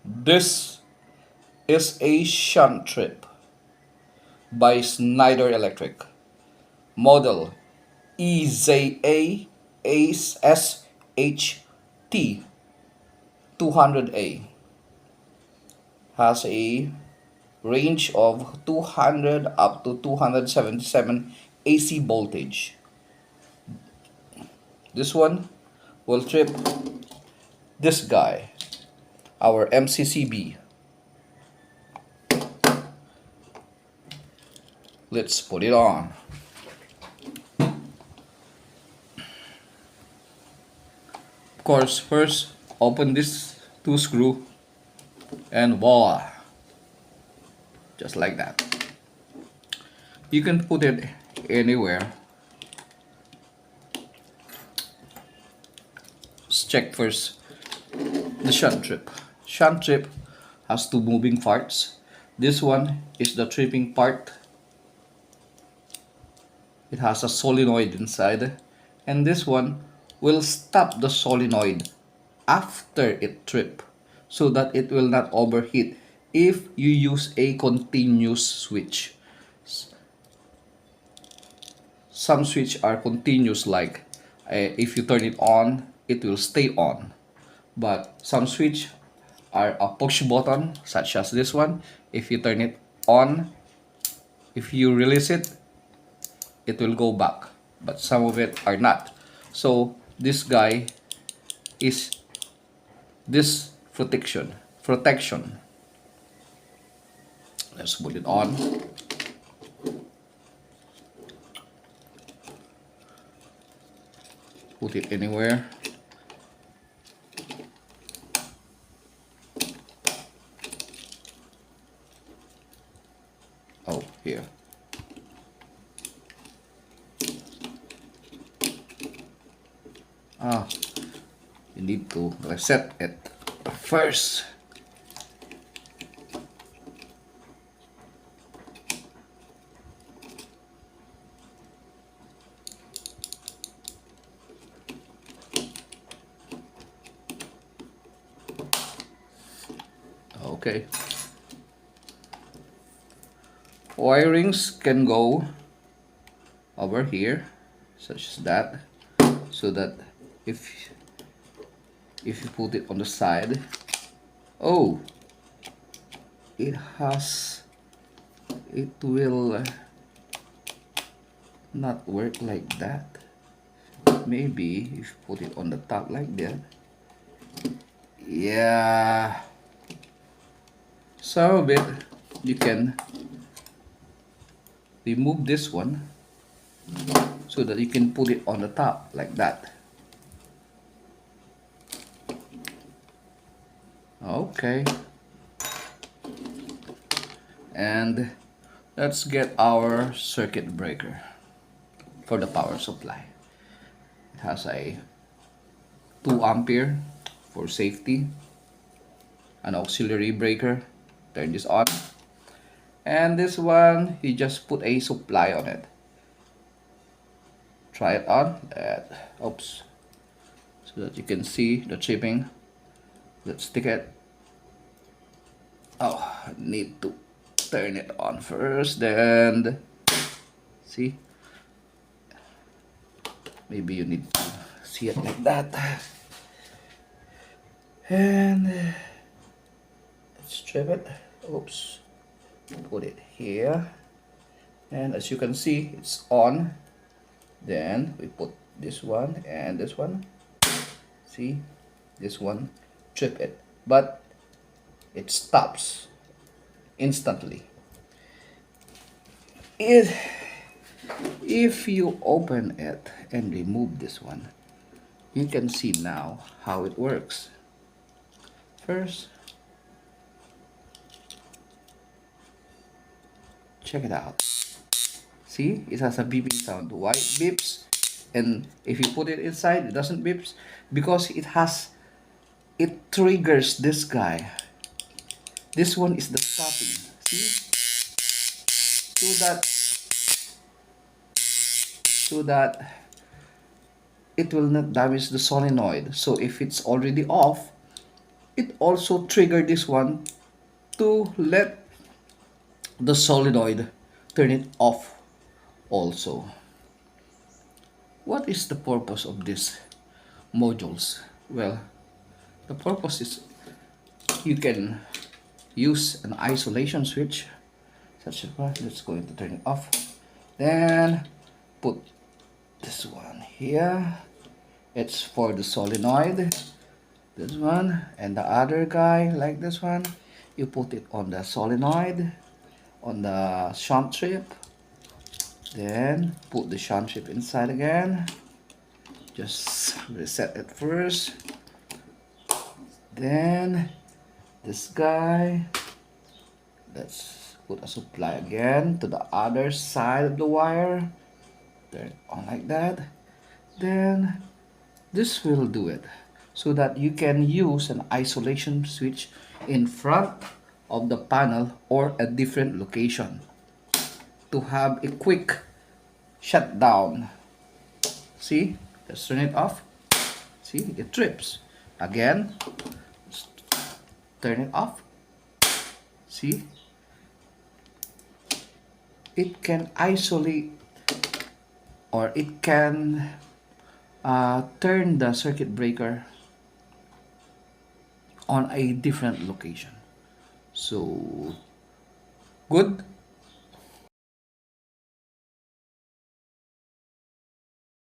This is a shunt trip by Schneider Electric, model EZASHT200A. Has a range of 200 up to 277 AC voltage. This one will trip this guy, our MCCB. Let's put it on. Of course, first open this two screw and voila, just like that. You can put it anywhere. Let's check first the shunt trip. Shunt trip has two moving parts. This one is the tripping part. It has a solenoid inside, and this one will stop the solenoid after it trip so that it will not overheat if you use a continuous switch. Some switch are continuous, like if you turn it on it will stay on, but some switch are a push button, such as this one. If you turn it on, if you release it, it will go back, but some of it are not. So this guy is this protection. Let's put it on. Put it anywhere. Oh, here. You need to reset it first. Okay. Wirings can go over here, such as that, so that if you put it on the side, oh, it will not work like that. Maybe if you put it on the top like that, yeah, some of it you can remove this one so that you can put it on the top like that. Okay, and let's get our circuit breaker for the power supply. It has a 2 ampere for safety, an auxiliary breaker. Turn this on, and this one you just put a supply on it. Try it on, oops, so that you can see the tripping. Let's stick it. Oh, I need to turn it on first, then see, maybe you need to see it like that. And let's strip it. Oops, put it here, and as you can see, it's on. Then we put this one and this one. See, this one, trip it, but it stops instantly. If you open it and remove this one, you can see now how it works. First, check it out. See, it has a beeping sound. Why it beeps? And if you put it inside, it doesn't beeps because it triggers this guy. This one is the stopping. See, so that it will not damage the solenoid. So if it's already off, it also trigger this one to let the solenoid turn it off also. What is the purpose of these modules? Well, the purpose is you can use an isolation switch such as let's going to turn it off, then put this one here, it's for the solenoid, this one, and the other guy like this one, you put it on the solenoid, on the shunt strip, then put the shunt strip inside again, just reset it first, then this guy, let's put a supply again to the other side of the wire, turn it on like that, then this will do it, so that you can use an isolation switch in front of the panel or a different location to have a quick shutdown. See, let's turn it off. See, it trips again, turn it off. See, it can isolate, or it can turn the circuit breaker on a different location. So good